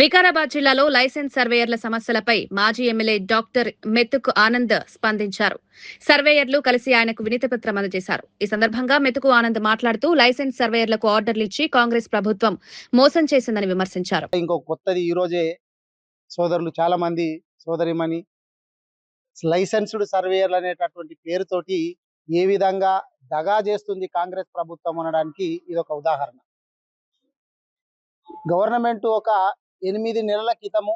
వికారాబాద్ జిల్లాలో లైసెన్స్ సర్వేయర్ల సమస్యలపై మాజీ ఎమ్మెల్యే డాక్టర్ మెతుకు ఆనంద్ స్పందించారు. సర్వేయర్లు కలిసి ఆయనకు వినతిపత్రం అందజేశారు. ఈ సందర్భంగా మెతుకు ఆనంద్ మాట్లాడుతూ లైసెన్స్ సర్వేయర్లకు ఆర్డర్లు ఇచ్చి కాంగ్రెస్ ప్రభుత్వం మోసం చేసిందని విమర్శించారు. ఇంకో కొత్తది ఈ రోజే సోదరులు చాలా మంది సోదరిమణి లైసెన్స్డ్ సర్వేయర్లు అనేటటువంటి పేరుతోటి ఏ విధంగా దగా చేస్తుంది కాంగ్రెస్ ప్రభుత్వం అనడానికి ఇది ఒక ఉదాహరణ. గవర్నమెంట్ ఒక 8 నెలల క్రితము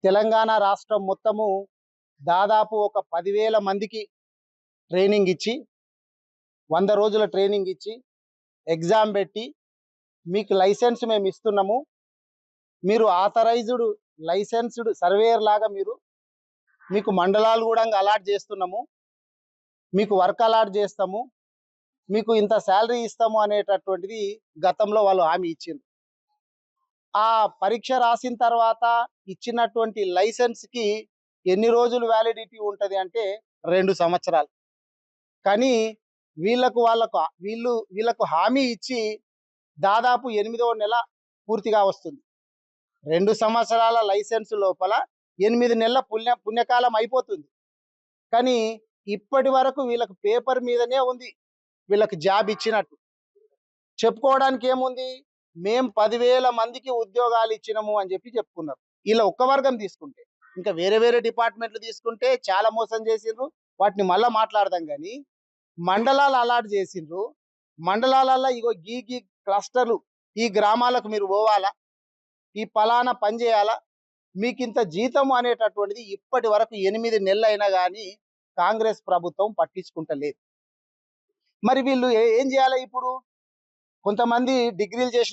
తెలంగాణ రాష్ట్రం మొత్తము దాదాపు ఒక 10,000 మందికి ట్రైనింగ్ ఇచ్చి 100 రోజుల ట్రైనింగ్ ఇచ్చి ఎగ్జామ్ పెట్టి మీకు లైసెన్స్ మేము ఇస్తున్నాము, మీరు ఆథరైజ్డ్ లైసెన్స్డ్ సర్వేయర్ లాగా మీకు మండలాలు కూడా అలాట్ చేస్తున్నాము, మీకు వర్క్ అలాట్ చేస్తాము, మీకు ఇంత శాలరీ ఇస్తాము అనేటటువంటిది గతంలో వాళ్ళు హామీ ఇచ్చింది. ఆ పరీక్ష రాసిన తర్వాత ఇచ్చినటువంటి లైసెన్స్కి ఎన్ని రోజులు వ్యాలిడిటీ ఉంటుంది అంటే 2 సంవత్సరాలు. కానీ వీళ్ళకు హామీ ఇచ్చి దాదాపు 8వ నెల పూర్తిగా వస్తుంది. 2 సంవత్సరాల లైసెన్స్ లోపల 8 నెలల పుణ్యకాలం అయిపోతుంది. కానీ ఇప్పటి వరకు వీళ్ళకు పేపర్ మీదనే ఉంది వీళ్ళకి జాబ్ ఇచ్చినట్టు. చెప్పుకోవడానికి ఏముంది, మేము 10,000 మందికి ఉద్యోగాలు ఇచ్చినాము అని చెప్పుకున్నారు. ఇలా ఒక్క వర్గం తీసుకుంటే, ఇంకా వేరే వేరే డిపార్ట్మెంట్లు తీసుకుంటే చాలా మోసం చేసిండ్రు, వాటిని మళ్ళీ మాట్లాడదాం. కానీ మండలాలు అలాట్ చేసిండ్రు. మండలాలలో ఇగో గీ క్లస్టర్లు, ఈ గ్రామాలకు మీరు పోవాలా, ఈ పలానా పని చేయాలా, మీకు ఇంత జీతం అనేటటువంటిది ఇప్పటి వరకు 8 నెలలు అయినా కానీ కాంగ్రెస్ ప్రభుత్వం పట్టించుకుంటలేదు. మరి వీళ్ళు ఏం చేయాలి ఇప్పుడు? కొంతమంది డిగ్రీలు చేసిన